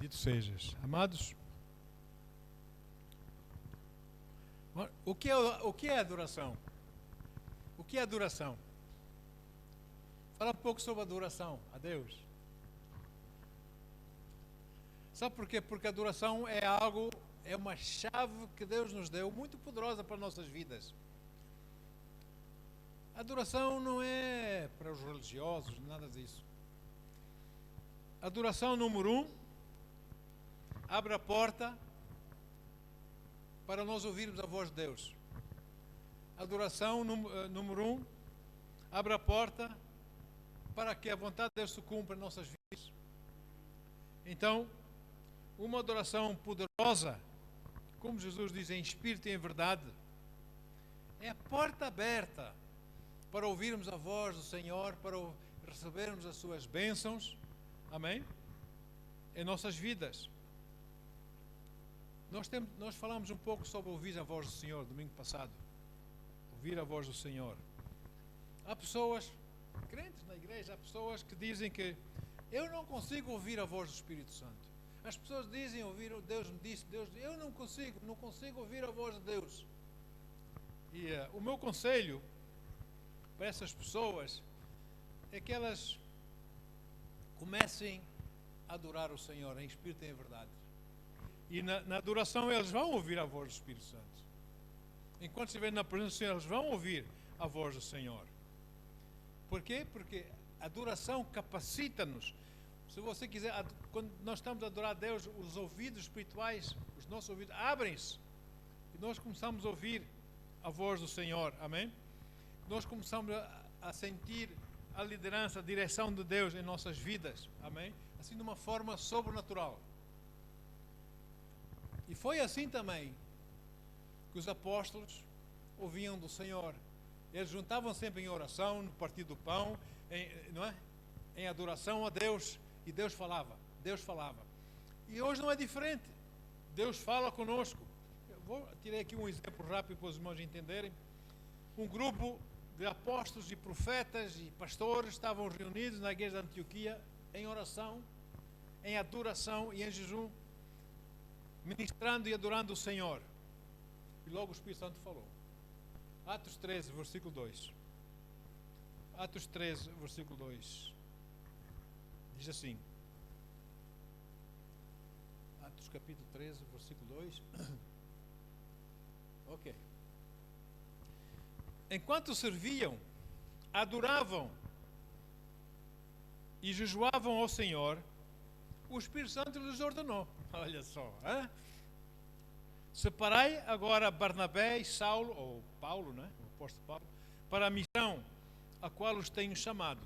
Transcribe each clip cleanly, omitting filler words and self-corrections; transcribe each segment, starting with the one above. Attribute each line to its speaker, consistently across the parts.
Speaker 1: Bendito sejas. Amados, o que é adoração? O que é adoração? Fala um pouco sobre a adoração a Deus. Sabe por quê? Porque a adoração é uma chave que Deus nos deu, muito poderosa para as nossas vidas. A adoração não é para os religiosos, nada disso. A adoração, número 1, abre a porta para nós ouvirmos a voz de Deus. A adoração, número 1, abre a porta para que a vontade de Deus se cumpra em nossas vidas. Então, uma adoração poderosa, como Jesus diz, em espírito e em verdade, é a porta aberta para ouvirmos a voz do Senhor, para recebermos as suas bênçãos, amém? Em nossas vidas. Nós falamos um pouco sobre ouvir a voz do Senhor, domingo passado. Ouvir a voz do Senhor. Há pessoas, crentes na igreja, há pessoas que dizem que eu não consigo ouvir a voz do Espírito Santo. As pessoas dizem ouvir, Deus me disse, eu não consigo ouvir a voz de Deus. E o meu conselho para essas pessoas é que elas comecem a adorar o Senhor em espírito e em verdade. E na adoração eles vão ouvir a voz do Espírito Santo. Enquanto estiverem na presença do Senhor, eles vão ouvir a voz do Senhor. Por quê? Porque a adoração capacita-nos. Se você quiser, quando nós estamos a adorar a Deus, os ouvidos espirituais, os nossos ouvidos abrem-se e nós começamos a ouvir a voz do Senhor, amém? Nós começamos a sentir a liderança, a direção de Deus em nossas vidas, amém? Assim de uma forma sobrenatural. E foi assim também que os apóstolos ouviam do Senhor. Eles juntavam sempre em oração, no partir do pão, não é? Em adoração a Deus. E Deus falava. E hoje não é diferente. Deus fala conosco. Tirei aqui um exemplo rápido para os irmãos entenderem. Um grupo de apóstolos e profetas e pastores estavam reunidos na igreja de Antioquia em oração, em adoração e em jejum, ministrando e adorando o Senhor. E logo o Espírito Santo falou. Atos 13, versículo 2. Atos 13, versículo 2. Diz assim. Atos capítulo 13, versículo 2. Ok. Enquanto serviam, adoravam e jejuavam ao Senhor, o Espírito Santo lhes ordenou. Olha só, hein? Separai agora Barnabé e Saulo, ou Paulo, né? O apóstolo Paulo, para a missão a qual os tenho chamado.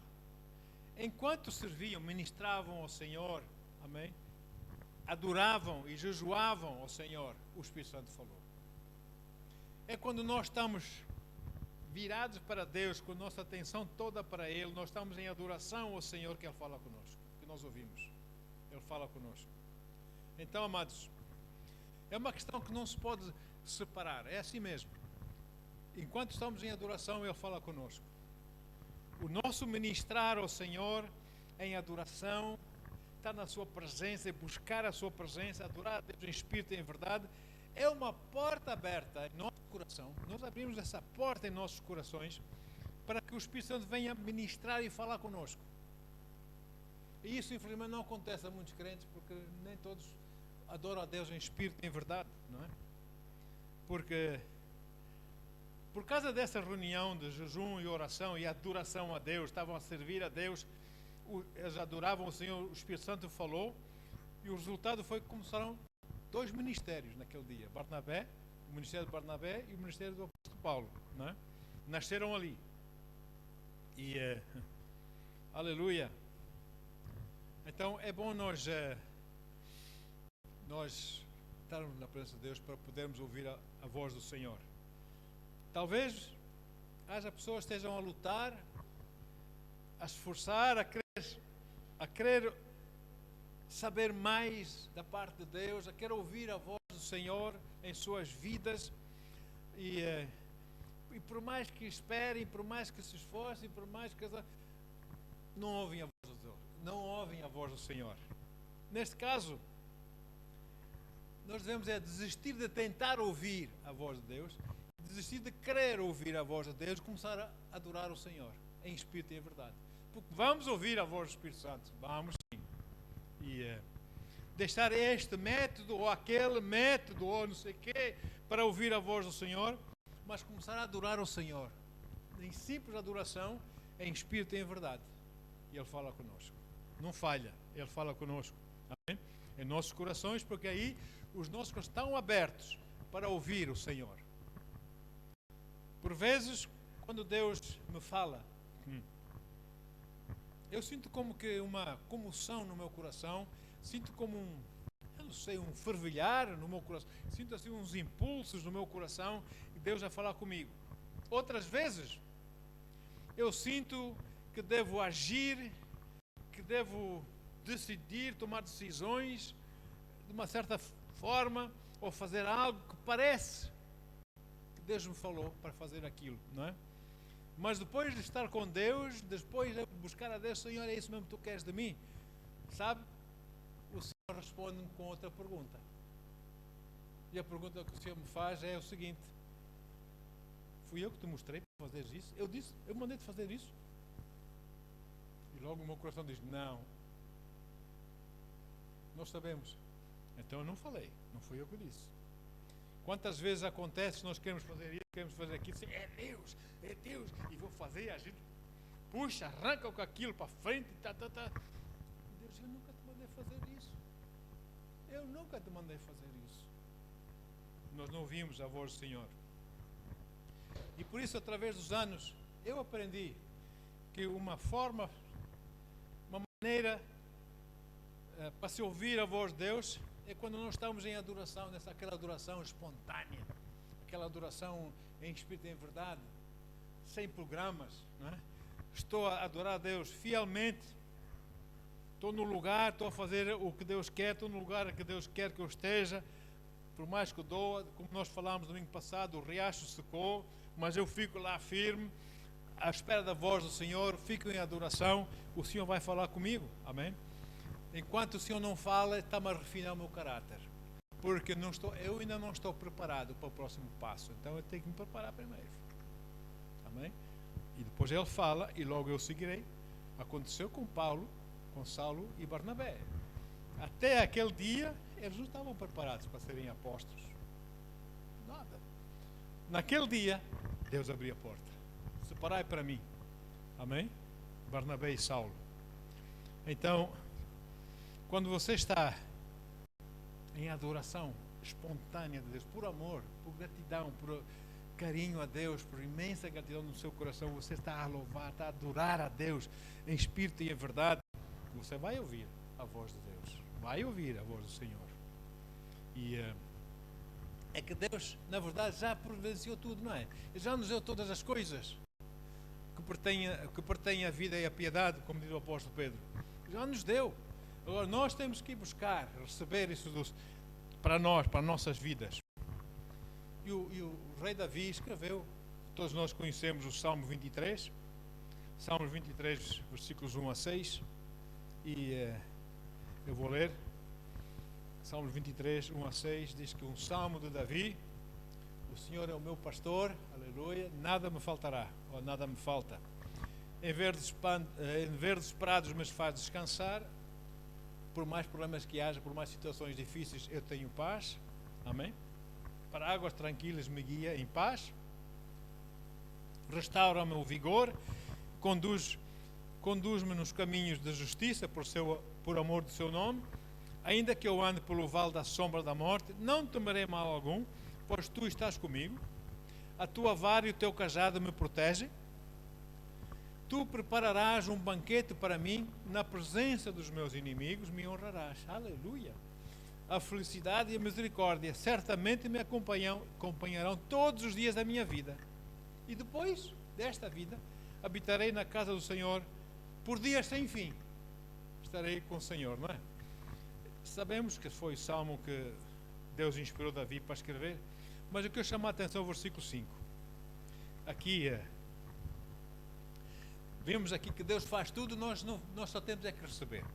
Speaker 1: Enquanto serviam, ministravam ao Senhor, amém? Adoravam e jejuavam ao Senhor, o Espírito Santo falou. É quando nós estamos virados para Deus, com nossa atenção toda para Ele, nós estamos em adoração ao Senhor, que Ele fala conosco, que nós ouvimos. Ele fala conosco. Então, amados, é uma questão que não se pode separar, é assim mesmo. Enquanto estamos em adoração, Ele fala conosco. O nosso ministrar ao Senhor em adoração, estar na sua presença e buscar a sua presença, adorar a Deus em espírito e em verdade, é uma porta aberta em nosso coração. Nós abrimos essa porta em nossos corações para que o Espírito Santo venha ministrar e falar conosco. E isso, infelizmente, não acontece a muitos crentes, porque nem todos adoram a Deus em espírito e em verdade, não é? Porque por causa dessa reunião de jejum e oração e adoração a Deus, estavam a servir a Deus, eles adoravam o Senhor, o Espírito Santo falou, e o resultado foi que começaram 2 ministérios naquele dia, Barnabé, o ministério de Barnabé e o ministério do apóstolo Paulo, não é? Nasceram ali. E aleluia. Então é bom nós estarmos na presença de Deus para podermos ouvir a voz do Senhor. Talvez haja pessoas que estejam a lutar, a esforçar, a querer saber mais da parte de Deus, a querer ouvir a voz do Senhor em suas vidas e por mais que esperem, por mais que se esforcem, por mais que não ouvem a voz de Deus, não ouvem a voz do Senhor. Neste caso, nós devemos desistir de tentar ouvir a voz de Deus, desistir de querer ouvir a voz de Deus e começar a adorar o Senhor em espírito e em verdade. Porque vamos ouvir a voz do Espírito Santo, vamos sim. E deixar este método ou aquele método ou não sei o quê para ouvir a voz do Senhor, mas começar a adorar o Senhor em simples adoração, em espírito e em verdade. E Ele fala conosco, não falha, Ele fala conosco, amém? Em nossos corações, porque aí os nossos corações estão abertos para ouvir o Senhor. Por vezes, quando Deus me fala, eu sinto como que uma comoção no meu coração, sinto como eu não sei, um fervilhar no meu coração, sinto assim uns impulsos no meu coração e Deus vai falar comigo. Outras vezes, eu sinto que devo agir, que devo decidir, tomar decisões de uma certa forma, ou fazer algo que parece que Deus me falou para fazer aquilo, não é? Mas depois de estar com Deus, depois de buscar a Deus, Senhor, é isso mesmo que Tu queres de mim? Sabe? O Senhor responde-me com outra pergunta. E a pergunta que o Senhor me faz é o seguinte: fui eu que te mostrei para fazer isso? Eu mandei-te fazer isso? E logo o meu coração diz: não. Nós sabemos. Então eu não falei, não fui eu que disse. Quantas vezes acontece, nós queremos fazer isso, queremos fazer aquilo, assim, é Deus, e vou fazer, e a gente puxa, arranca com aquilo para frente, Deus, eu nunca te mandei fazer isso. Eu nunca te mandei fazer isso. Nós não ouvimos a voz do Senhor. E por isso, através dos anos, eu aprendi que uma maneira para se ouvir a voz de Deus é quando nós estamos em adoração, aquela adoração espontânea, aquela adoração em espírito e em verdade, sem programas, não é? Estou a adorar a Deus fielmente, estou no lugar, estou a fazer o que Deus quer, estou no lugar que Deus quer que eu esteja, por mais que eu doa, como nós falámos no domingo passado, o riacho secou, mas eu fico lá firme, à espera da voz do Senhor, fico em adoração, o Senhor vai falar comigo, amém? Enquanto o Senhor não fala, está-me a refinar o meu caráter, porque eu ainda não estou preparado para o próximo passo, então eu tenho que me preparar primeiro, amém? E depois Ele fala e logo eu seguirei. Aconteceu com Paulo, com Saulo e Barnabé. Até aquele dia eles não estavam preparados para serem apóstolos, nada. Naquele dia Deus abriu a porta: separai para mim, amém? Barnabé e Saulo. Então, quando você está em adoração espontânea de Deus, por amor, por gratidão, por carinho a Deus, por imensa gratidão no seu coração, você está a louvar, está a adorar a Deus em espírito e em verdade, você vai ouvir a voz de Deus, vai ouvir a voz do Senhor. E é que Deus, na verdade, já providenciou tudo, não é? Ele já nos deu todas as coisas que pertêm à vida e à piedade, como diz o apóstolo Pedro. Já nos deu. Agora nós temos que ir buscar, receber isso para nós, para nossas vidas. E o rei Davi escreveu, todos nós conhecemos o Salmo 23, Salmos 23, versículos 1 a 6, e eu vou ler. Salmos 23, 1 a 6, diz que um salmo de Davi: o Senhor é o meu pastor, aleluia, nada me faltará, ou nada me falta. Em verdes prados me faz descansar, por mais problemas que haja, por mais situações difíceis, eu tenho paz, amém? Para águas tranquilas me guia em paz, restaura-me o vigor, conduz-me nos caminhos de justiça por amor do seu nome. Ainda que eu ande pelo vale da sombra da morte, não temerei mal algum, pois tu estás comigo. A tua vara e o teu cajado me protegem. Tu prepararás um banquete para mim, na presença dos meus inimigos me honrarás. Aleluia! A felicidade e a misericórdia certamente me acompanharão todos os dias da minha vida. E depois desta vida, habitarei na casa do Senhor por dias sem fim. Estarei com o Senhor, não é? Sabemos que foi o salmo que Deus inspirou Davi para escrever, mas o que eu chamo a atenção é o versículo 5. Aqui vemos aqui que Deus faz tudo, nós só temos é que receber.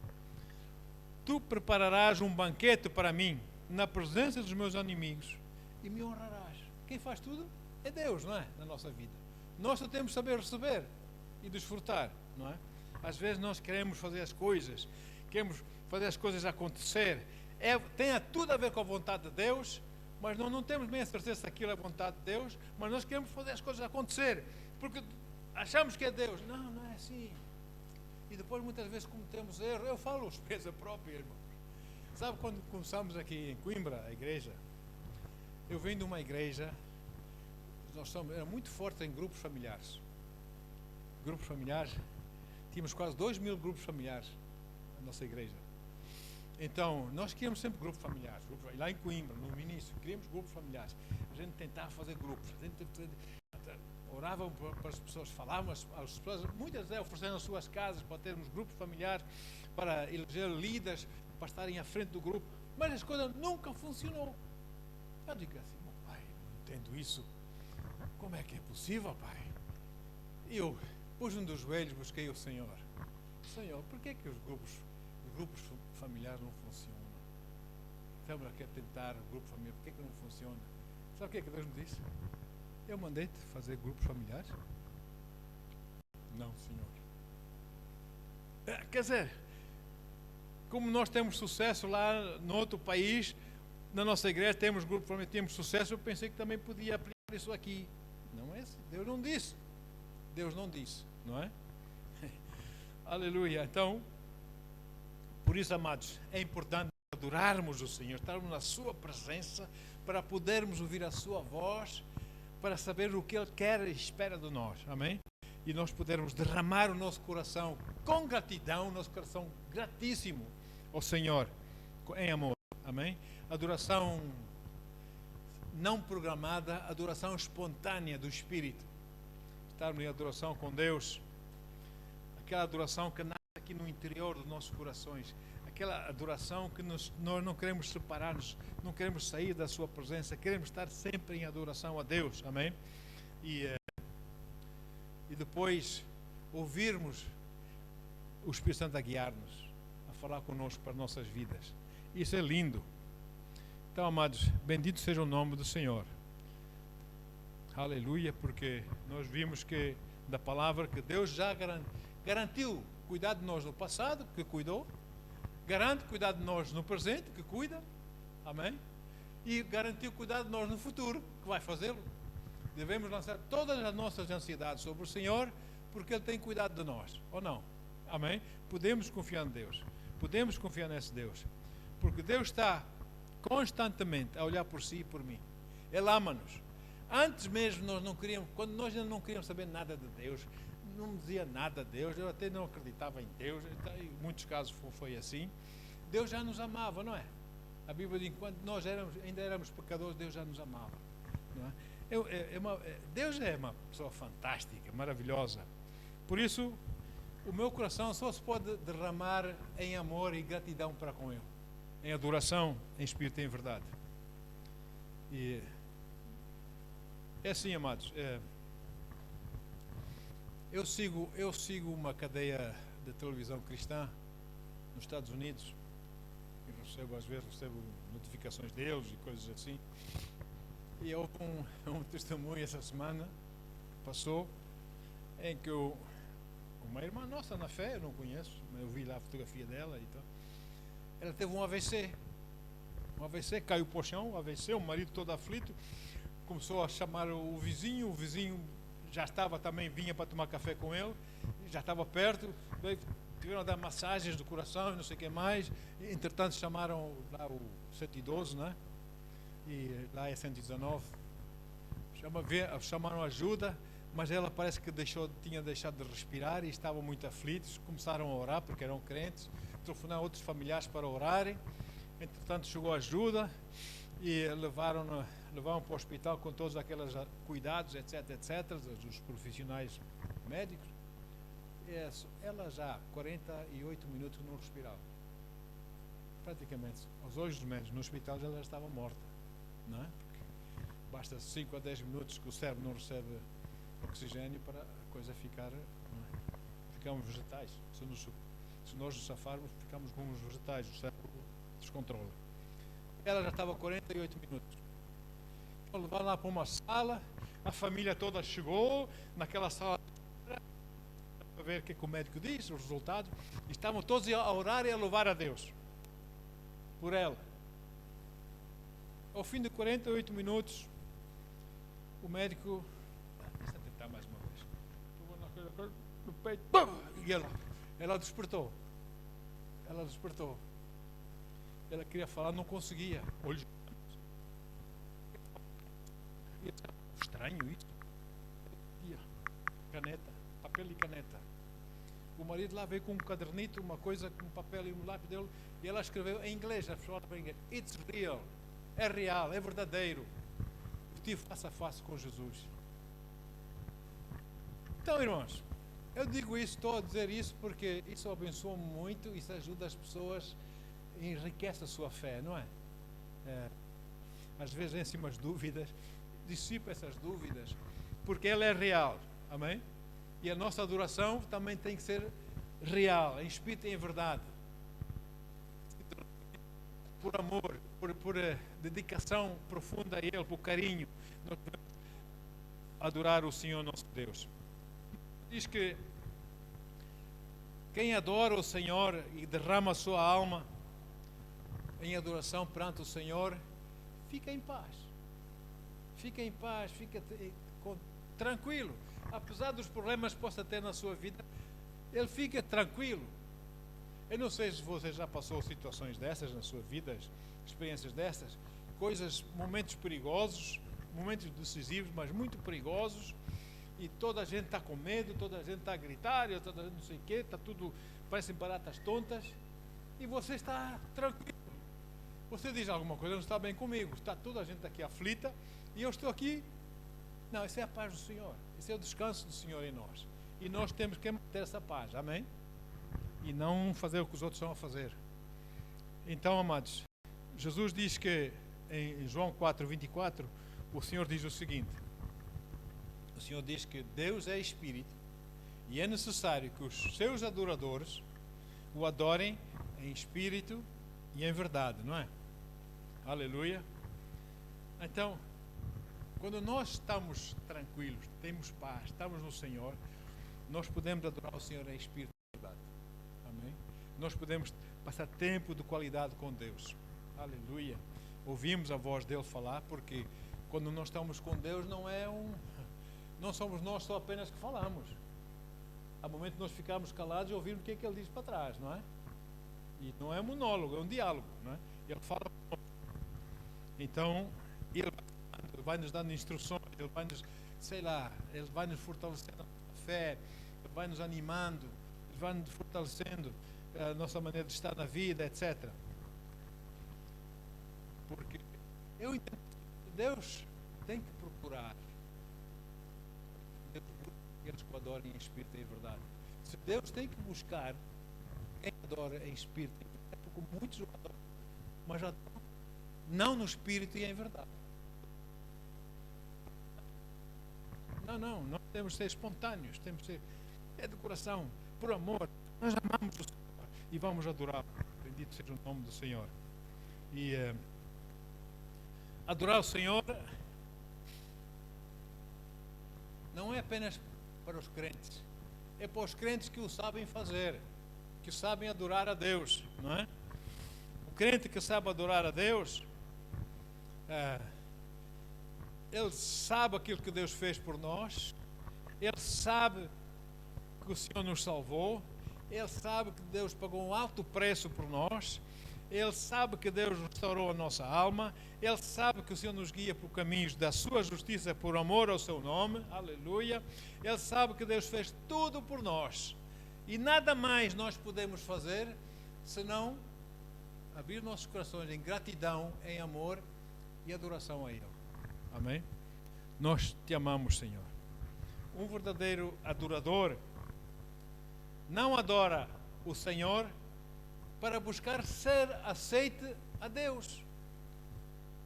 Speaker 1: Tu prepararás um banquete para mim na presença dos meus inimigos e me honrarás. Quem faz tudo é Deus, não é? Na nossa vida. Nós só temos que saber receber e desfrutar, não é? Às vezes nós queremos fazer as coisas acontecer. Tem tudo a ver com a vontade de Deus, mas nós não temos bem a certeza se aquilo é a vontade de Deus, mas nós queremos fazer as coisas acontecer, porque achamos que é Deus. Não, não é assim. E depois muitas vezes cometemos erros. Eu falo experiência própria, irmãos. Sabe quando começamos aqui em Coimbra, a igreja? Eu venho de uma igreja, era muito forte em grupos familiares. Grupos familiares, tínhamos quase 2.000 grupos familiares na nossa igreja. Então, nós queríamos sempre grupos familiares. Lá em Coimbra, no início, queríamos grupos familiares. A gente tentava fazer grupos. A gente orava para as pessoas, falava às pessoas, muitas vezes oferecendo as suas casas para termos grupos familiares, para eleger líderes, para estarem à frente do grupo. Mas as coisas nunca funcionou. Eu digo assim, pai, não entendo isso. Como é que é possível, pai? E eu pus um dos joelhos, busquei o Senhor. Senhor, por que os grupos familiares não funcionam? Estamos aqui a tentar o grupo familiar, por que não funciona? Sabe o que é que Deus me disse? Eu mandei-te fazer grupos familiares? Não, Senhor. Quer dizer, como nós temos sucesso lá no outro país, na nossa igreja temos grupos familiares, temos sucesso, eu pensei que também podia aplicar isso aqui. Não é assim. Deus não disse. Deus não disse, não é? Aleluia. Então, por isso, amados, é importante adorarmos o Senhor, estarmos na sua presença, para podermos ouvir a sua voz, para saber o que Ele quer e espera de nós, amém? E nós podermos derramar o nosso coração com gratidão, nosso coração gratíssimo ao Senhor, em amor, amém? Adoração não programada, adoração espontânea do Espírito. Estarmos em adoração com Deus, aquela adoração que nasce aqui no interior dos nossos corações, aquela adoração que nós não queremos separar-nos, não queremos sair da sua presença, queremos estar sempre em adoração a Deus, amém? E depois ouvirmos o Espírito Santo a guiar-nos, a falar conosco para nossas vidas. Isso é lindo. Então, amados, bendito seja o nome do Senhor. Aleluia, porque nós vimos que da palavra que Deus já garantiu cuidar de nós no passado, que cuidou, garante cuidar de nós no presente, que cuida, amém? E garantiu cuidar de nós no futuro, que vai fazê-lo. Devemos lançar todas as nossas ansiedades sobre o Senhor, porque Ele tem cuidado de nós, ou não? Amém? Podemos confiar em Deus, podemos confiar nesse Deus, porque Deus está constantemente a olhar por si e por mim. Ele ama-nos. Antes mesmo nós não queríamos, quando nós ainda não queríamos saber nada de Deus, não me dizia nada a Deus, eu até não acreditava em Deus, em muitos casos foi assim. Deus já nos amava, não é? A Bíblia diz que quando nós ainda éramos pecadores, Deus já nos amava, não é? Deus é uma pessoa fantástica, maravilhosa. Por isso, o meu coração só se pode derramar em amor e gratidão para com Ele, em adoração, em espírito e em verdade. E é assim, amados. Eu sigo uma cadeia de televisão cristã nos Estados Unidos. Eu às vezes recebo notificações deles e coisas assim. E houve um testemunho essa semana que passou, em que uma irmã nossa na fé, eu não conheço, mas eu vi lá a fotografia dela e tal. Ela teve um AVC. Um AVC, caiu para o chão, um AVC, o marido todo aflito. Começou a chamar o vizinho já estava também, vinha para tomar café com ele, já estava perto, tiveram a dar massagens do coração e não sei o que mais. Entretanto chamaram lá o 112, né? E lá é 119. Chamaram ajuda, mas ela parece que tinha deixado de respirar e estavam muito aflitos. Começaram a orar porque eram crentes, telefonaram outros familiares para orarem. Entretanto chegou a ajuda e levaram para o hospital com todos aqueles cuidados, etc, dos profissionais médicos. Ela já 48 minutos não respirava. Praticamente, aos olhos dos médicos, no hospital já estava morta, não é? Porque basta 5 a 10 minutos que o cérebro não recebe oxigênio para a coisa ficar, não é? Ficamos vegetais. Se nós nos safarmos, ficamos como os vegetais, o cérebro descontrola. Ela já estava 48 minutos. Então, levaram lá para uma sala, a família toda chegou, naquela sala, para ver o que o médico disse, os resultados. Estavam todos a orar e a louvar a Deus por ela. Ao fim de 48 minutos, o médico... Deixa eu tentar mais uma vez. No peito, e ela despertou. Ela despertou. Ela queria falar, não conseguia. Olhos. Estranho isso. Caneta, papel e caneta. O marido lá veio com um cadernito, uma coisa, com um papel e um lápis dele, e ela escreveu em inglês, a pessoa para inglês. It's real. É real, é verdadeiro. Eu tive face a face com Jesus. Então, irmãos, eu digo isso, estou a dizer isso porque isso abençoa muito, isso ajuda as pessoas, enriquece a sua fé, não é? Às vezes vem-se umas dúvidas, dissipa essas dúvidas, porque ela é real, amém? E a nossa adoração também tem que ser real, em espírito e em verdade. Por amor, por dedicação profunda a Ele, por carinho, nós podemos adorar o Senhor nosso Deus. Diz que quem adora o Senhor e derrama a sua alma em adoração perante o Senhor, fica em paz. Fica em paz, fica tranquilo. Apesar dos problemas que possa ter na sua vida, ele fica tranquilo. Eu não sei se você já passou situações dessas na sua vida, experiências dessas, coisas, momentos perigosos, momentos decisivos, mas muito perigosos, e toda a gente está com medo, toda a gente está a gritar, toda a gente não sei o quê, está tudo, parecem baratas tontas, e você está tranquilo. Você diz alguma coisa, não está bem comigo, está toda a gente aqui aflita, e eu estou aqui. Não, isso é a paz do Senhor, esse é o descanso do Senhor em nós, e nós temos que manter essa paz, amém? E não fazer o que os outros estão a fazer. Então, amados, Jesus diz que em João 4:24, o Senhor diz o seguinte: o Senhor diz que Deus é Espírito e é necessário que os seus adoradores o adorem em espírito e em verdade, não é? Aleluia. Então, quando nós estamos tranquilos, temos paz, estamos no Senhor, nós podemos adorar o Senhor em espírito e em verdade. Amém? Nós podemos passar tempo de qualidade com Deus. Aleluia. Ouvimos a voz dele falar, porque quando nós estamos com Deus não somos nós só apenas que falamos. Há momentos que nós ficamos calados e ouvimos o que é que ele diz para trás, não é? E não é um monólogo, é um diálogo, não é? Ele fala. Então, ele vai nos dando instruções, ele vai nos, sei lá, ele vai nos fortalecendo a fé, ele vai nos animando, ele vai nos fortalecendo a nossa maneira de estar na vida, etc. Porque eu entendo que Deus tem que procurar aqueles que o adorem em espírito e em verdade. Se Deus tem que buscar quem adora em espírito, é porque muitos o adoram, mas adoram não no espírito e em verdade. Nós temos que ser espontâneos, temos que ser de coração, por amor. Nós amamos o Senhor e vamos adorá-lo. Bendito seja o nome do Senhor. E adorar o Senhor não é apenas para os crentes, é para os crentes que o sabem fazer, que sabem adorar a Deus, não é? O crente que sabe adorar a Deus, ele sabe aquilo que Deus fez por nós, ele sabe que o Senhor nos salvou, ele sabe que Deus pagou um alto preço por nós, ele sabe que Deus restaurou a nossa alma, ele sabe que o Senhor nos guia por caminhos da sua justiça por amor ao seu nome, aleluia. Ele sabe que Deus fez tudo por nós e nada mais nós podemos fazer senão abrir nossos corações em gratidão, em amor e adoração a Ele. Amém? Nós te amamos, Senhor. Um verdadeiro adorador não adora o Senhor para buscar ser aceite a Deus,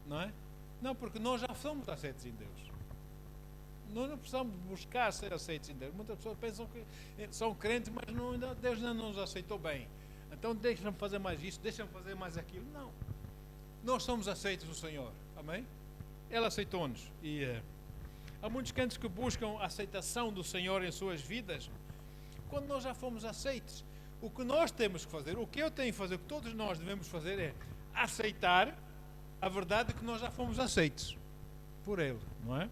Speaker 1: não é? Não, porque nós já somos aceitos em Deus. Nós não precisamos buscar ser aceitos em Deus. Muitas pessoas pensam que são crentes, mas Deus não nos aceitou bem. Então deixa-me fazer mais isso, deixa-me fazer mais aquilo. Não. nós somos aceitos no Senhor. Amém? Ele aceitou-nos. E há muitos crentes que buscam a aceitação do Senhor em suas vidas. Quando nós já fomos aceitos, o que nós temos que fazer, o que eu tenho que fazer, o que todos nós devemos fazer é aceitar a verdade de que nós já fomos aceitos por Ele, não é?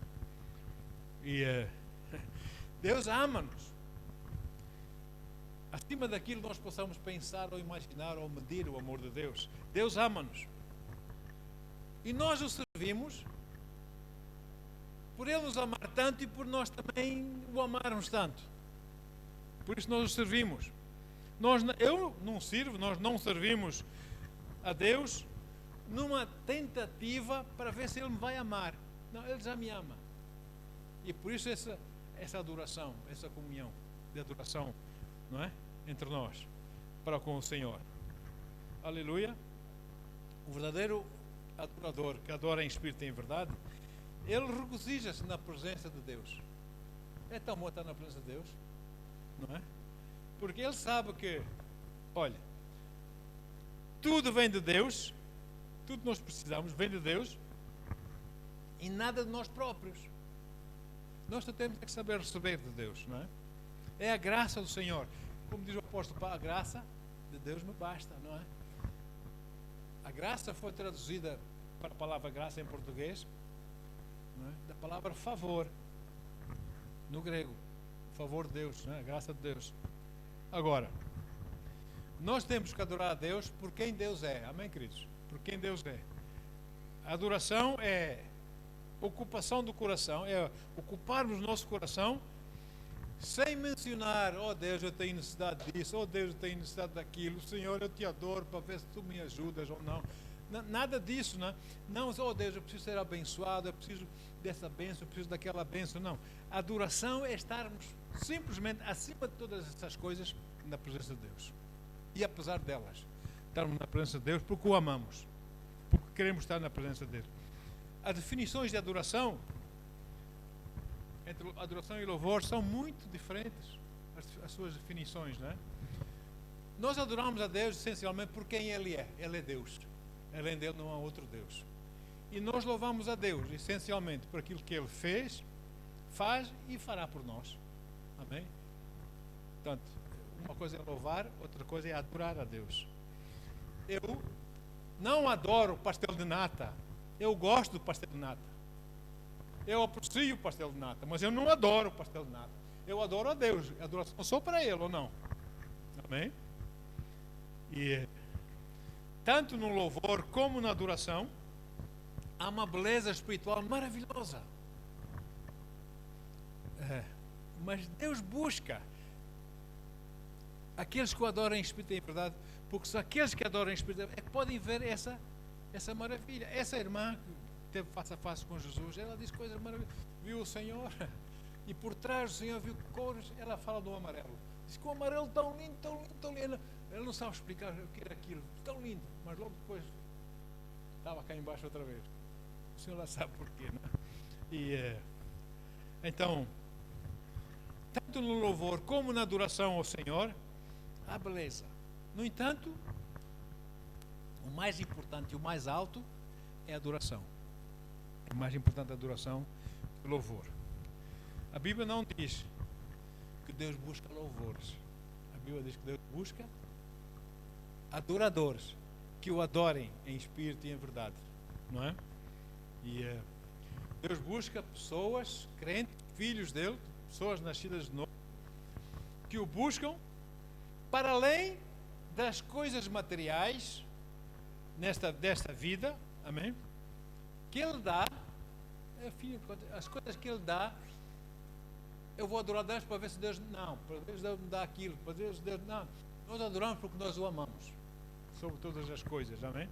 Speaker 1: E Deus ama-nos. Acima daquilo que nós possamos pensar ou imaginar ou medir o amor de Deus. Deus ama-nos. E nós o servimos por Ele nos amar tanto e por nós também o amarmos tanto. Por isso nós o servimos. Eu não sirvo, nós não servimos a Deus numa tentativa para ver se Ele me vai amar. Não, Ele já me ama. E por isso essa adoração, essa comunhão de adoração, não é? Entre nós, para com o Senhor. Aleluia. O verdadeiro adorador, que adora em espírito e em verdade, ele regozija-se na presença de Deus. É tão bom estar na presença de Deus, não é? Porque ele sabe que, olha, tudo vem de Deus, tudo que nós precisamos vem de Deus e nada de nós próprios. Nós só temos que saber receber de Deus, não é? É a graça do Senhor. Como diz o apóstolo Paulo, a graça de Deus me basta, não é? A graça foi traduzida para a palavra graça em português, não é? Da palavra favor, no grego. Favor de Deus, não é? A graça de Deus. Agora, nós temos que adorar a Deus por quem Deus é. Amém, queridos? Por quem Deus é. A adoração é ocupação do coração, é ocuparmos o nosso coração sem mencionar, oh Deus, eu tenho necessidade disso, oh Deus, eu tenho necessidade daquilo, Senhor, eu te adoro para ver se tu me ajudas ou não. Nada disso, não é? Não, oh Deus, eu preciso ser abençoado, eu preciso dessa bênção, eu preciso daquela bênção. Não. A adoração é estarmos simplesmente acima de todas essas coisas na presença de Deus. E apesar delas, estarmos na presença de Deus porque o amamos, porque queremos estar na presença dele. As definições de adoração, entre adoração e louvor, são muito diferentes, as suas definições, não é? Nós adoramos a Deus essencialmente por quem Ele é. Ele é Deus. Além dele não há outro Deus. E nós louvamos a Deus essencialmente por aquilo que Ele fez, faz e fará por nós. Amém? Portanto, uma coisa é louvar, outra coisa é adorar a Deus. Eu não adoro pastel de nata. Eu gosto do pastel de nata. Eu aprecio o pastel de nata, mas eu não adoro o pastel de nata. Eu adoro a Deus. A adoração só para Ele, ou não? Amém? E tanto no louvor como na adoração, há uma beleza espiritual maravilhosa. Mas Deus busca aqueles que o adoram em espírito e em verdade, porque são aqueles que adoram em espírito é que podem ver essa maravilha. Essa irmã que teve face a face com Jesus, ela diz coisas maravilhosas. Viu o Senhor e por trás do Senhor viu cores. Ela fala do amarelo. Diz que o amarelo tão lindo, tão lindo, tão lindo. Ela não sabe explicar o que era aquilo. Tão lindo. Mas logo depois estava cá embaixo outra vez. O Senhor lá sabe porquê, não é? E então, tanto no louvor como na adoração ao Senhor, há beleza. No entanto, o mais importante e o mais alto é a adoração. É mais importante a adoração que o louvor. A Bíblia não diz que Deus busca louvores. A Bíblia diz que Deus busca adoradores que o adorem em espírito e em verdade. Não é? E Deus busca pessoas, crentes, filhos dele, pessoas nascidas de novo, que o buscam para além das coisas materiais desta vida, amém? Que Ele dá, as coisas que Ele dá, eu vou adorar Deus para ver se Deus, não, para ver se Deus me dá aquilo, para ver se Deus, não, nós adoramos porque nós o amamos, sobre todas as coisas, amém?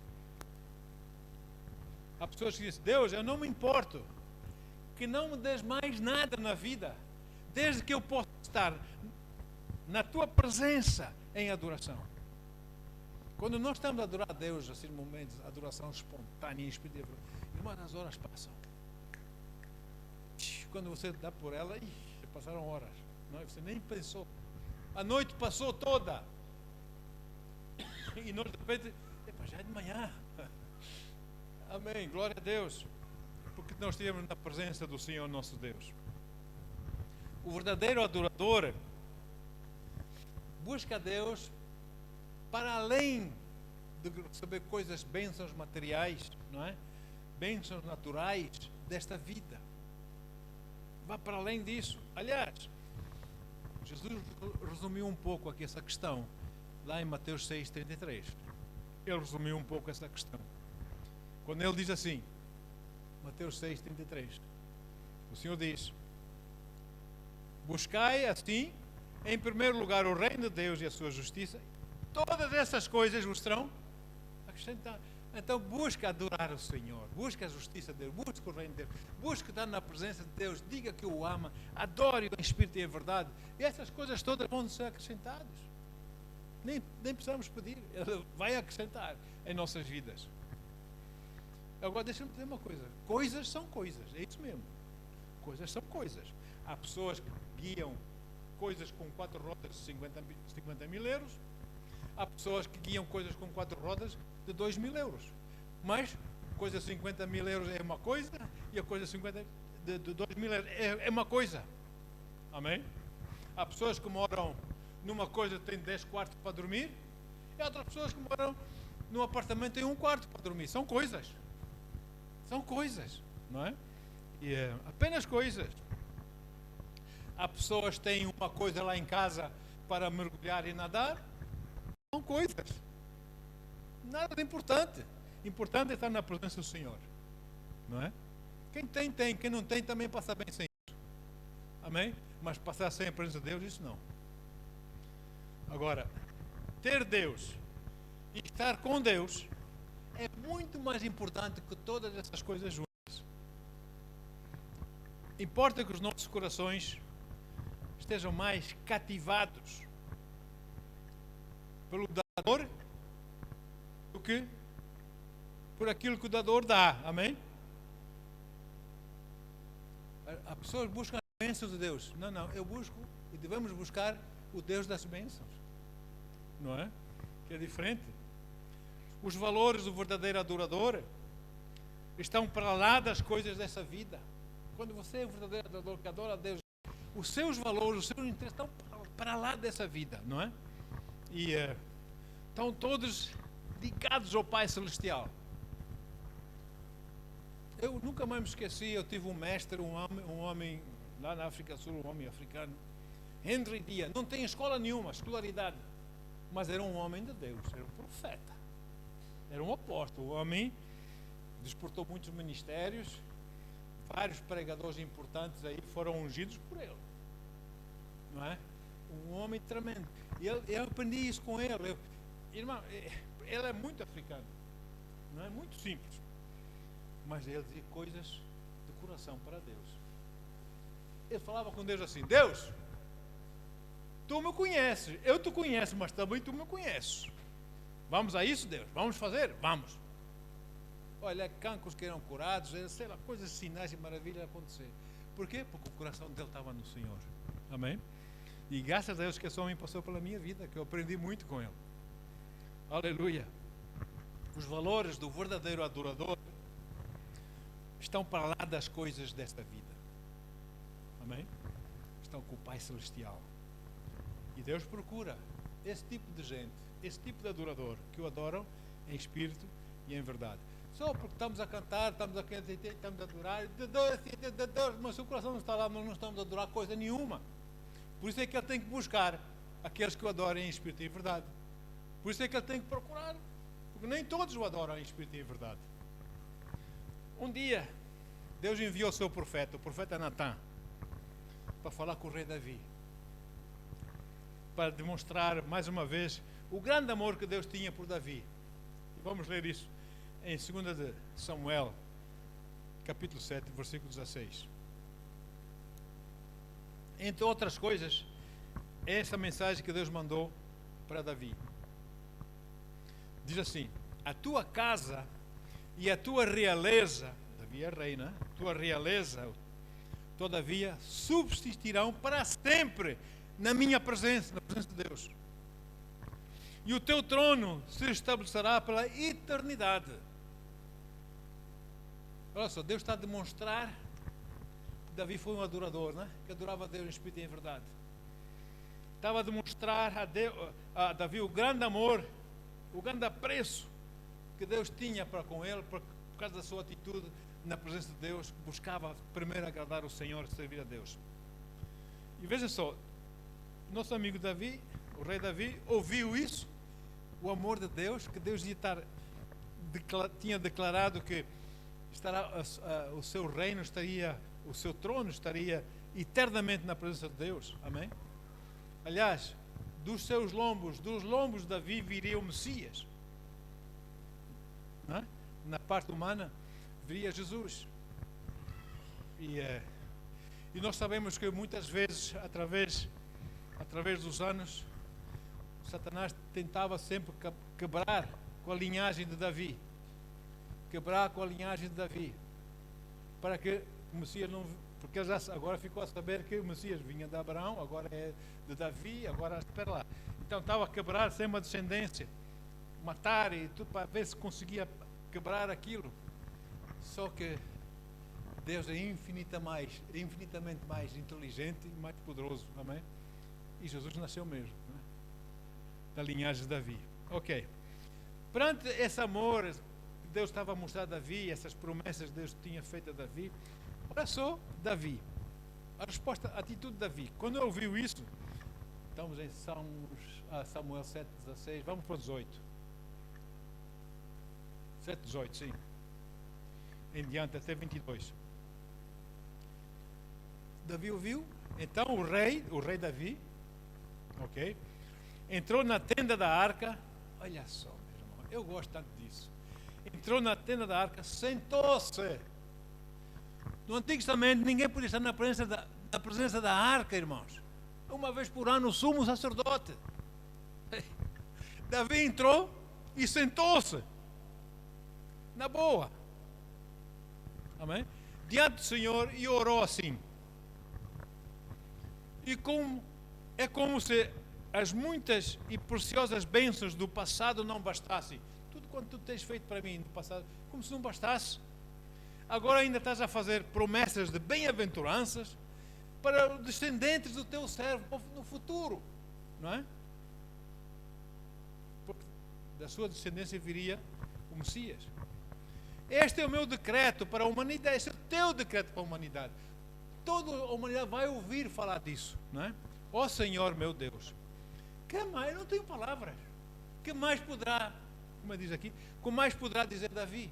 Speaker 1: Há pessoas que dizem, Deus, eu não me importo que não me des mais nada na vida, desde que eu possa estar na Tua presença em adoração. Quando nós estamos a adorar a Deus, assim, momentos de adoração espontânea, espiritual, irmãs, as horas passam. Quando você dá por ela, passaram horas, não é? Você nem pensou. A noite passou toda. E nós, de repente, já é de manhã. Amém, glória a Deus. Porque nós estivemos na presença do Senhor nosso Deus. O verdadeiro adorador busca a Deus para além de receber coisas, bênçãos materiais, não é? Bênçãos naturais desta vida. Vá para além disso. Aliás, Jesus resumiu um pouco aqui essa questão, lá em Mateus 6,33. Ele resumiu um pouco essa questão. Quando ele diz assim, Mateus 6,33, o Senhor diz: buscai assim, em primeiro lugar, o reino de Deus e a sua justiça, todas essas coisas vos serão acrescentadas. Então busca adorar o Senhor, busca a justiça de Deus, busca o reino de Deus, busca estar na presença de Deus, diga que o ama, adore-o em espírito e em verdade, e essas coisas todas vão ser acrescentadas. Nem precisamos pedir, Ele vai acrescentar em nossas vidas. Agora deixa-me dizer uma coisa, coisas são coisas, é isso mesmo, coisas são coisas. Há pessoas que guiam coisas com 4 rodas de 50 mil euros, há pessoas que guiam coisas com 4 rodas de 2 mil euros, mas coisa de 50 mil euros é uma coisa e a coisa de 2 mil euros é uma coisa. Amém? Há pessoas que moram numa coisa que tem 10 quartos para dormir, e há outras pessoas que moram num apartamento que tem 1 quarto para dormir. São coisas, não é? E é apenas coisas. Há pessoas que têm uma coisa lá em casa para mergulhar e nadar. São coisas. Nada de importante. Importante é estar na presença do Senhor. Não é? Quem tem, tem. Quem não tem, também passa bem sem isso. Amém? Mas passar sem a presença de Deus, isso não. Agora, ter Deus e estar com Deus é muito mais importante que todas essas coisas juntas. Importa que os nossos corações estejam mais cativados pelo dador do que por aquilo que o dador dá. Amém? As pessoas buscam as bênçãos de Deus. Não, eu busco e devemos buscar o Deus das bênçãos. Não é? Que é diferente. Os valores do verdadeiro adorador estão para lá das coisas dessa vida. Quando você é o verdadeiro adorador que adora a Deus, os seus valores, os seus interesses estão para lá dessa vida, não é? E estão todos ligados ao Pai Celestial. Eu nunca mais me esqueci, eu tive um mestre, um homem lá na África Sul, um homem africano, Henry Dia, não tem escola nenhuma, escolaridade, mas era um homem de Deus, era um profeta, era um apóstolo. O homem despertou muitos ministérios, vários pregadores importantes aí foram ungidos por ele, não é? Um homem tremendo. E eu aprendi isso com ele. Irmão, ele é muito africano, não é? Muito simples, mas ele dizia coisas de coração para Deus. Ele falava com Deus assim: Deus, tu me conheces, eu te conheço, mas também tu me conheces. Vamos a isso, Deus? Vamos fazer? Vamos. Olha, cancros que eram curados, sei lá, coisas, sinais e maravilhas a acontecer. Por quê? Porque o coração dele estava no Senhor. Amém? E graças a Deus que esse homem passou pela minha vida, que eu aprendi muito com ele. Aleluia. Os valores do verdadeiro adorador estão para lá das coisas desta vida. Amém? Estão com o Pai Celestial. E Deus procura esse tipo de gente, esse tipo de adorador, que o adoram em espírito e em verdade. Só porque estamos a cantar, estamos a adorar, mas o coração não está lá, nós não estamos a adorar coisa nenhuma. Por isso é que ele tem que buscar aqueles que o adorem em espírito e em verdade. Por isso é que ele tem que procurar, porque nem todos o adoram em espírito e em verdade. Um dia, Deus enviou o seu profeta, o profeta Natã, para falar com o rei Davi, para demonstrar mais uma vez o grande amor que Deus tinha por Davi. E vamos ler isso em 2 de Samuel, capítulo 7, versículo 16. Entre outras coisas, é essa mensagem que Deus mandou para Davi. Diz assim: a tua casa e a tua realeza, Davi é rei, não é? Tua realeza, todavia, subsistirão para sempre na minha presença, na presença de Deus. E o teu trono se estabelecerá pela eternidade. Olha só, Deus está a demonstrar que Davi foi um adorador, né? Que adorava a Deus em espírito e em verdade. Estava a demonstrar a Davi o grande amor, o grande apreço que Deus tinha para com ele, por causa da sua atitude na presença de Deus, que buscava primeiro agradar o Senhor, servir a Deus. E veja só, nosso amigo Davi, o rei Davi, ouviu isso, o amor de Deus, que Deus tinha declarado que o seu reino estaria, o seu trono estaria eternamente na presença de Deus. Amém? Aliás, dos lombos de Davi viria o Messias. Não é? Na parte humana, viria Jesus. E nós sabemos que muitas vezes, através dos anos, Satanás tentava sempre quebrar com a linhagem de Davi. Quebrar com a linhagem de Davi. Para que o Messias não... Porque ele agora ficou a saber que o Messias vinha de Abraão, agora é de Davi, agora espera lá. Então estava a quebrar sem uma descendência. Matar e tudo para ver se conseguia quebrar aquilo. Só que Deus é infinitamente mais inteligente e mais poderoso. Amém? E Jesus nasceu mesmo, né? Da linhagem de Davi. Ok. Perante esse amor que Deus estava a mostrar a Davi, essas promessas que Deus tinha feito a Davi, olha só, Davi. A resposta, a atitude de Davi. Quando ele ouviu isso, estamos em Samuel 7,16, vamos para 18. 7,18, sim. Em diante, até 22. Davi ouviu, então o rei Davi, ok, entrou na tenda da arca. Olha só, meu irmão, eu gosto tanto disso. Entrou na tenda da arca, sentou-se. No Antigo Testamento ninguém podia estar na presença da arca, irmãos. Uma vez por ano o sumo sacerdote. Davi entrou e sentou-se. Na boa. Amém? Diante do Senhor, e orou assim. E é como se as muitas e preciosas bênçãos do passado não bastassem. Tudo quanto tu tens feito para mim no passado, como se não bastasse. Agora ainda estás a fazer promessas de bem-aventuranças para os descendentes do teu servo no futuro. Não é? Porque da sua descendência viria o Messias. Este é o meu decreto para a humanidade. Este é o teu decreto para a humanidade. Toda a humanidade vai ouvir falar disso, não é? Ó Senhor meu Deus, que mais? Eu não tenho palavras. Que mais poderá, como diz aqui, como mais poderá dizer Davi?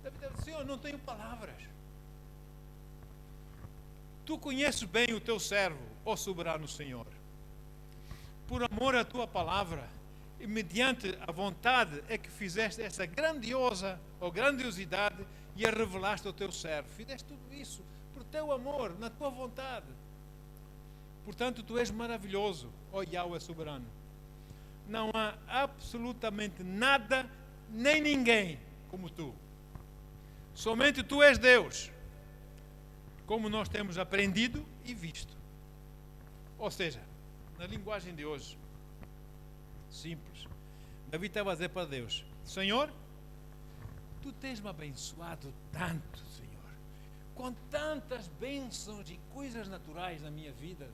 Speaker 1: Davi disse, Senhor, não tenho palavras. Tu conheces bem o teu servo, ó soberano Senhor. Por amor à tua palavra, e mediante a vontade é que fizeste essa grandiosidade e a revelaste ao teu servo. Fizeste tudo isso por teu amor, na tua vontade. Portanto, tu és maravilhoso, ó Yahweh soberano. Não há absolutamente nada, nem ninguém como tu. Somente tu és Deus, como nós temos aprendido e visto. Ou seja, na linguagem de hoje, simples, Davi estava a dizer para Deus, Senhor, tu tens-me abençoado tanto, Senhor, com tantas bênçãos e coisas naturais na minha vida,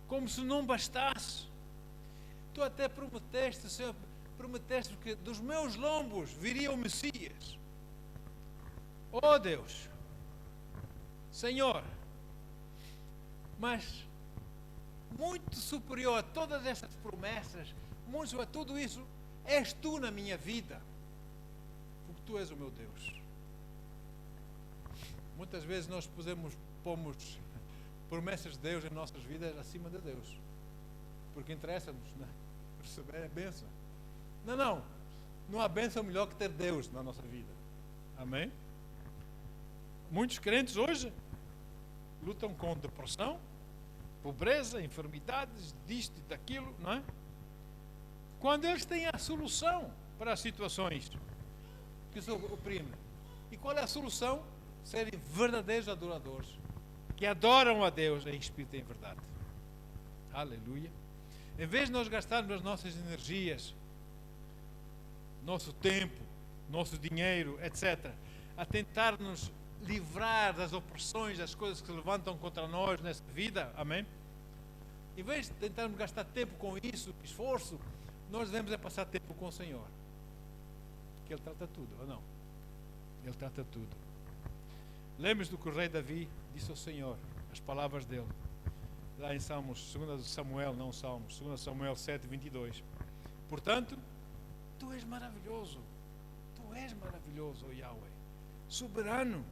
Speaker 1: como se não bastasse. Tu até prometeste, Senhor, prometeste que dos meus lombos viria o Messias. Oh Deus, Senhor, mas muito superior a todas essas promessas, muito superior a tudo isso, és tu na minha vida, porque tu és o meu Deus. Muitas vezes nós pomos promessas de Deus em nossas vidas acima de Deus, porque interessa-nos, né? Receber a bênção. Não há bênção melhor que ter Deus na nossa vida. Amém? Muitos crentes hoje lutam com depressão, pobreza, enfermidades, disto e daquilo, não é? Quando eles têm a solução para as situações que os oprimem. E qual é a solução? Serem verdadeiros adoradores, que adoram a Deus em espírito e em verdade. Aleluia. Em vez de nós gastarmos as nossas energias, nosso tempo, nosso dinheiro, etc., a tentar nos livrar das opressões, das coisas que se levantam contra nós nessa vida, amém? Em vez de tentarmos gastar tempo com isso, esforço, nós devemos passar tempo com o Senhor, que Ele trata tudo, ou não? Ele trata tudo. Lembre-se do que o rei Davi disse ao Senhor, as palavras dele, lá em Salmos, 2 Samuel, não Salmos, 2 Samuel 7, 22. Portanto, Tu és maravilhoso, ó Yahweh, soberano.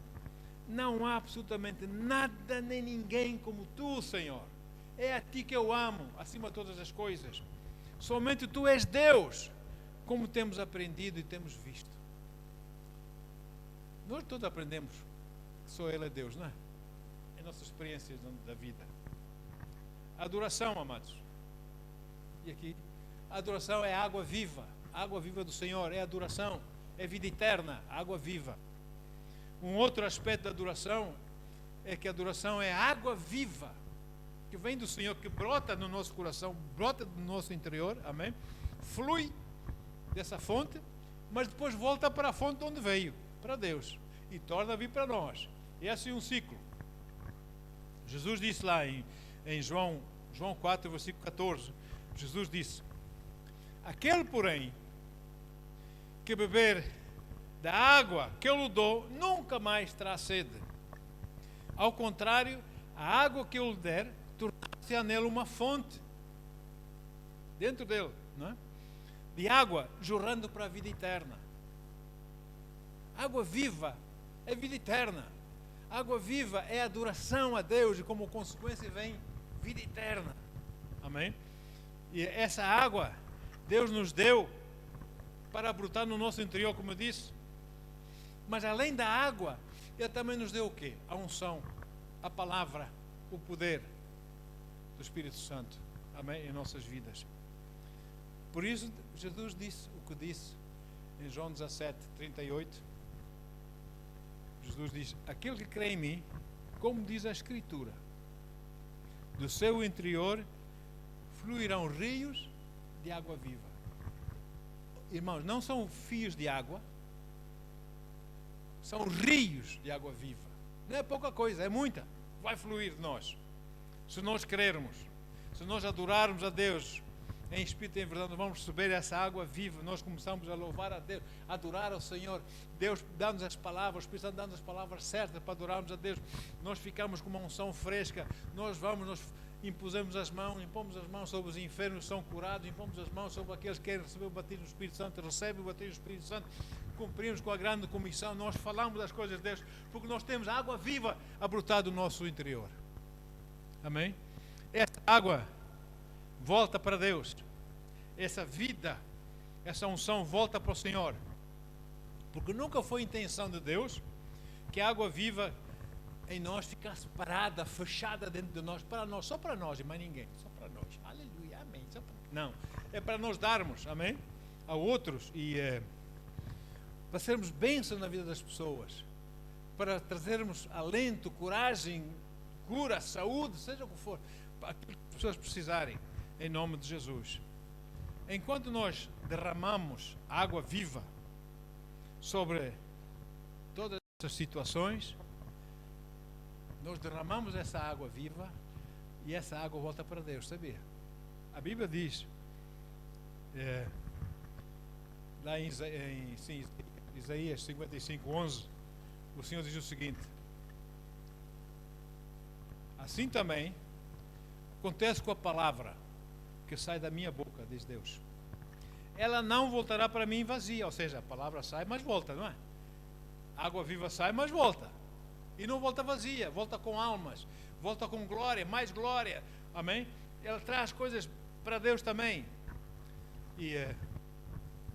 Speaker 1: Não há absolutamente nada nem ninguém como Tu, Senhor. É a Ti que eu amo, acima de todas as coisas. Somente Tu és Deus, como temos aprendido e temos visto. Nós todos aprendemos que só Ele é Deus, não é? É nossas experiências da vida. A adoração, amados. E aqui, a adoração é a água viva. A água viva do Senhor é a adoração. É vida eterna, água viva. Um outro aspecto da adoração é que a adoração é água viva, que vem do Senhor, que brota no nosso coração, brota do nosso interior, amém? Flui dessa fonte, mas depois volta para a fonte de onde veio, para Deus, e torna a vir para nós. E é assim um ciclo. Jesus disse lá em João 4, versículo 14, Jesus disse: aquele, porém, que beber da água que eu lhe dou, nunca mais terá sede. Ao contrário, a água que eu lhe der, tornar-se-á nele uma fonte, dentro dele, não é? De água jorrando para a vida eterna. Água viva é vida eterna. Água viva é adoração a Deus, e como consequência vem vida eterna. Amém? E essa água Deus nos deu para brotar no nosso interior, como eu disse. Mas além da água, Ele também nos deu o quê? A unção, a palavra, o poder do Espírito Santo, amém? Em nossas vidas. Por isso Jesus disse o que disse em João 17, 38. Jesus diz: aquele que crê em mim, como diz a Escritura, do seu interior fluirão rios de água viva. Irmãos, não são fios de água, são rios de água viva. Não é pouca coisa, é muita. Vai fluir de nós. Se nós crermos, se nós adorarmos a Deus em espírito e em verdade, nós vamos receber essa água viva. Nós começamos a louvar a Deus, a adorar ao Senhor. Deus dá-nos as palavras, o Espírito Santo dá-nos as palavras certas para adorarmos a Deus. Nós ficamos com uma unção fresca. Nós impomos as mãos sobre os enfermos, são curados. Impomos as mãos sobre aqueles que querem receber o batismo do Espírito Santo, recebem o batismo do Espírito Santo. Cumprimos com a grande comissão. Nós falamos das coisas de Deus, porque nós temos a água viva a brotar do nosso interior. Amém? Essa água volta para Deus. Essa vida, essa unção volta para o Senhor. Porque nunca foi intenção de Deus que a água viva em nós ficasse parada, fechada dentro de nós, para nós, só para nós e mais ninguém, só para nós. Aleluia, amém. Não, é para nós darmos, amém, a outros e para sermos bênçãos na vida das pessoas, para trazermos alento, coragem, cura, saúde, seja o que for, para que as pessoas precisarem, em nome de Jesus. Enquanto nós derramamos água viva sobre todas essas situações, nós derramamos essa água viva e essa água volta para Deus, sabia? A Bíblia diz, lá em Isaías 55, 11, o Senhor diz o seguinte: assim também acontece com a palavra que sai da minha boca, diz Deus. Ela não voltará para mim vazia, ou seja, a palavra sai, mas volta, não é? A água viva sai, mas volta. E não volta vazia, volta com almas, volta com glória, mais glória, amém? Ela traz coisas para Deus também. E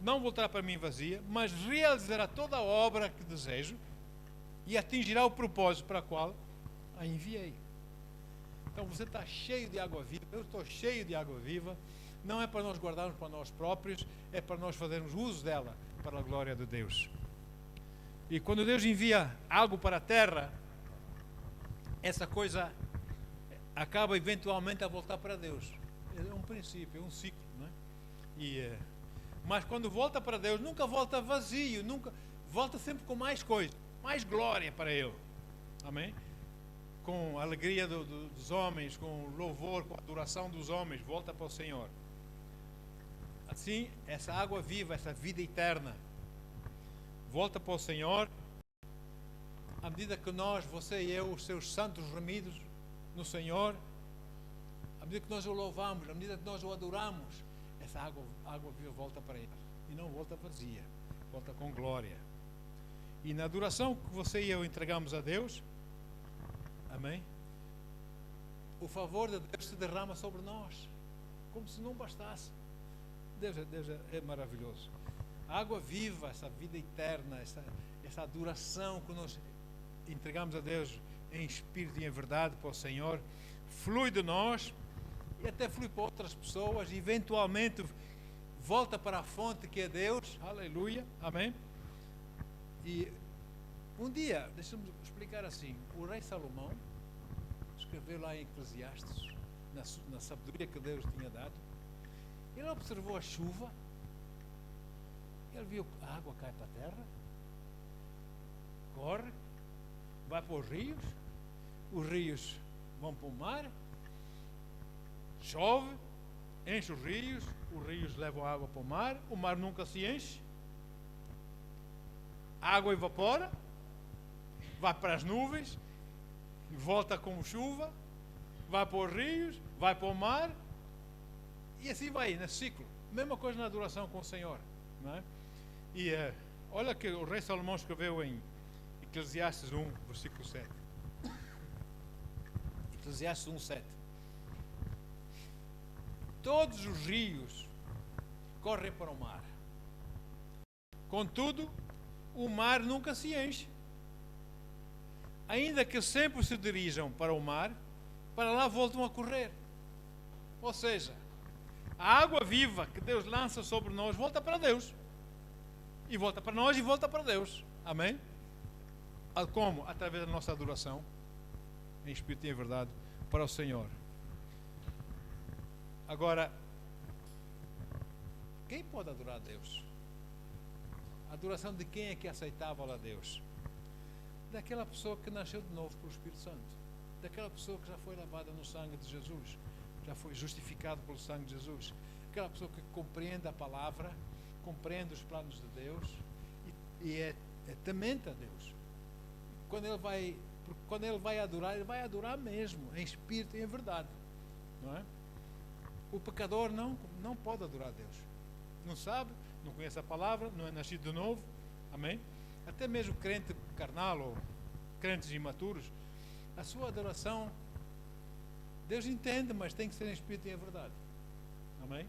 Speaker 1: não voltará para mim vazia, mas realizará toda a obra que desejo e atingirá o propósito para o qual a enviei. Então você está cheio de água viva, eu estou cheio de água viva. Não é para nós guardarmos para nós próprios, é para nós fazermos uso dela para a glória de Deus. E quando Deus envia algo para a terra, essa coisa acaba eventualmente a voltar para Deus. É um princípio, é um ciclo, não é? Mas quando volta para Deus, nunca volta vazio, nunca volta sempre com mais coisa. mais glória para Ele. Amém? Com a alegria dos homens, com o louvor, com a adoração dos homens, volta para o Senhor. Assim, essa água viva, essa vida eterna, volta para o Senhor, à medida que nós, você e eu, os seus santos remidos no Senhor, à medida que nós o louvamos, à medida que nós o adoramos, essa água viva volta para Ele. E não volta vazia, volta com glória. E na adoração que você e eu entregamos a Deus, amém? O favor de Deus se derrama sobre nós, como se não bastasse. Deus é maravilhoso. A água viva, essa vida eterna, essa adoração que nós entregamos a Deus em espírito e em verdade para o Senhor, flui de nós e até flui para outras pessoas, e eventualmente volta para a fonte que é Deus. Aleluia, amém? E um dia, deixa-me explicar assim, o rei Salomão escreveu lá em Eclesiastes, na sabedoria que Deus tinha dado, ele observou a chuva, ele viu que a água cai para a terra, corre, vai para os rios vão para o mar, chove, enche os rios levam a água para o mar nunca se enche, a água evapora, vai para as nuvens, volta como chuva, vai para os rios, vai para o mar, e assim vai, nesse ciclo. Mesma coisa na adoração com o Senhor, não é? E olha que o rei Salomão escreveu em Eclesiastes 1, versículo 7. Eclesiastes 1, 7. Todos os rios correm para o mar. Contudo, o mar nunca se enche. Ainda que sempre se dirijam para o mar, para lá voltam a correr. Ou seja, a água viva que Deus lança sobre nós volta para Deus. E volta para nós e volta para Deus. Amém? Como? Através da nossa adoração, em espírito e em verdade, para o Senhor. Agora, quem pode adorar a Deus? A adoração de quem é que é aceitável a Deus? Daquela pessoa que nasceu de novo pelo Espírito Santo. Daquela pessoa que já foi lavada no sangue de Jesus. Já foi justificado pelo sangue de Jesus. Aquela pessoa que compreende a palavra, compreende os planos de Deus e é temente a Deus. Quando ele vai adorar, ele vai adorar mesmo, em espírito e em verdade. Não é? O pecador não pode adorar a Deus. Não sabe, não conhece a palavra, não é nascido de novo. Amém? Até mesmo crente carnal ou crentes imaturos, a sua adoração, Deus entende, mas tem que ser em espírito e em verdade. Amém?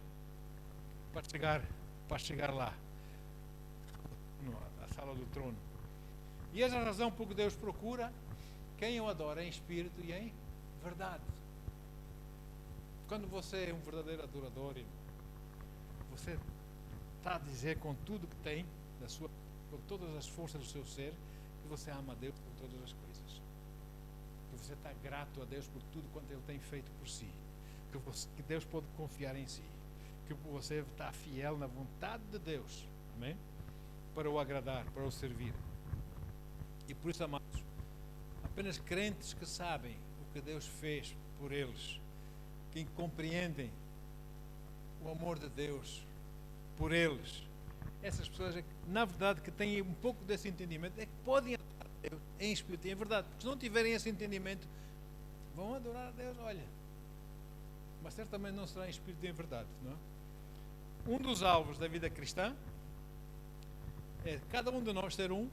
Speaker 1: Para chegar lá, à sala do trono. E essa é a razão por que Deus procura quem o adora em espírito e em verdade. Quando você é um verdadeiro adorador, você está a dizer com tudo que tem, com todas as forças do seu ser, que você ama a Deus por todas as coisas. Que você está grato a Deus por tudo quanto Ele tem feito por si. Que Deus pode confiar em si. Que você está fiel na vontade de Deus. Amém? Para o agradar, para o servir. E por isso, amados, apenas crentes que sabem o que Deus fez por eles, que compreendem o amor de Deus por eles, essas pessoas, na verdade, que têm um pouco desse entendimento, é que podem adorar a Deus em espírito e em verdade. Porque se não tiverem esse entendimento, vão adorar a Deus, olha, mas certamente não será em espírito e em verdade, não é? Um dos alvos da vida cristã é cada um de nós ser um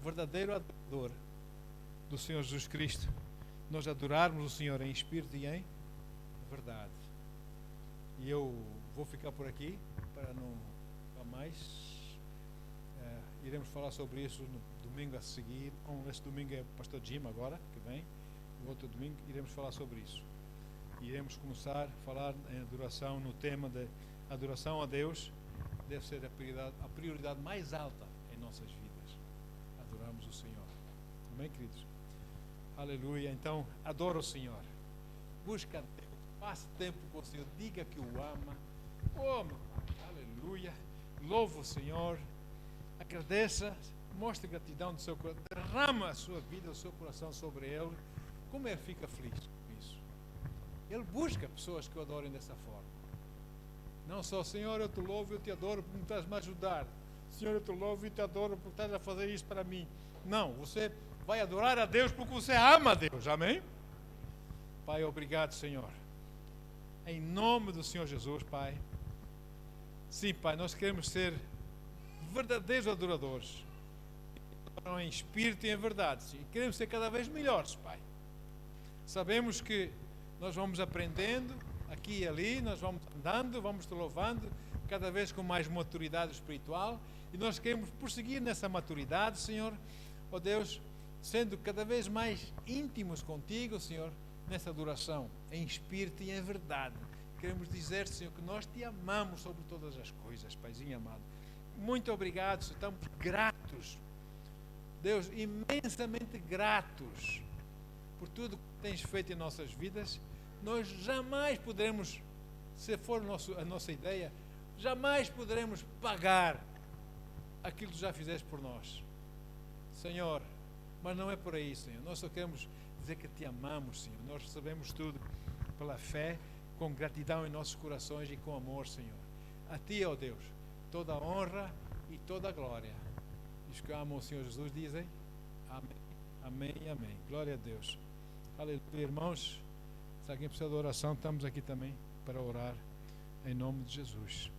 Speaker 1: verdadeiro adorador do Senhor Jesus Cristo. Nós adorarmos o Senhor em espírito e em verdade. E eu vou ficar por aqui para não mais. Iremos falar sobre isso no domingo a seguir. Esse domingo é o pastor Jim agora, que vem. No outro domingo iremos falar sobre isso. Iremos começar a falar em adoração, no tema de adoração a Deus. Deve ser a prioridade mais alta em nossas vidas. Adoramos o Senhor. Amém, queridos? Aleluia. Então, adora o Senhor. Busca Deus. Passe tempo com o Senhor. Diga que o ama. Oh, meu Pai. Aleluia. Louva o Senhor. Agradeça Mostre gratidão do seu coração. Derrama a sua vida, o seu coração sobre ele. Como ele fica feliz com isso. Ele busca pessoas que o adorem dessa forma. Não só, Senhor, eu te louvo e eu te adoro porque me estás a ajudar. Senhor, eu te louvo e te adoro porque estás a fazer isso para mim. Não, você vai adorar a Deus porque você ama a Deus. Amém? Pai, obrigado, Senhor. Em nome do Senhor Jesus, Pai. Sim, Pai, nós queremos ser verdadeiros adoradores. Em espírito e em verdade. Sim. E queremos ser cada vez melhores, Pai. Sabemos que nós vamos aprendendo aqui e ali, nós vamos andando, vamos te louvando, cada vez com mais maturidade espiritual. E nós queremos prosseguir nessa maturidade, Senhor. Ó Deus, sendo cada vez mais íntimos contigo, Senhor, nessa adoração, em espírito e em verdade. Queremos dizer, Senhor, que nós te amamos sobre todas as coisas, Paizinho amado. Muito obrigado, Senhor. Estamos gratos, Deus, imensamente gratos por tudo que tens feito em nossas vidas. Nós jamais poderemos, se for a nossa ideia, jamais poderemos pagar aquilo que já fizeste por nós, Senhor. Mas não é por aí, Senhor. Nós só queremos dizer que te amamos, Senhor. Nós recebemos tudo pela fé, com gratidão em nossos corações e com amor, Senhor. A ti, ó Deus, toda a honra e toda a glória. Os que amam o Senhor Jesus dizem amém, amém e amém. Glória a Deus. Aleluia, irmãos. Se alguém precisa de oração, estamos aqui também para orar em nome de Jesus.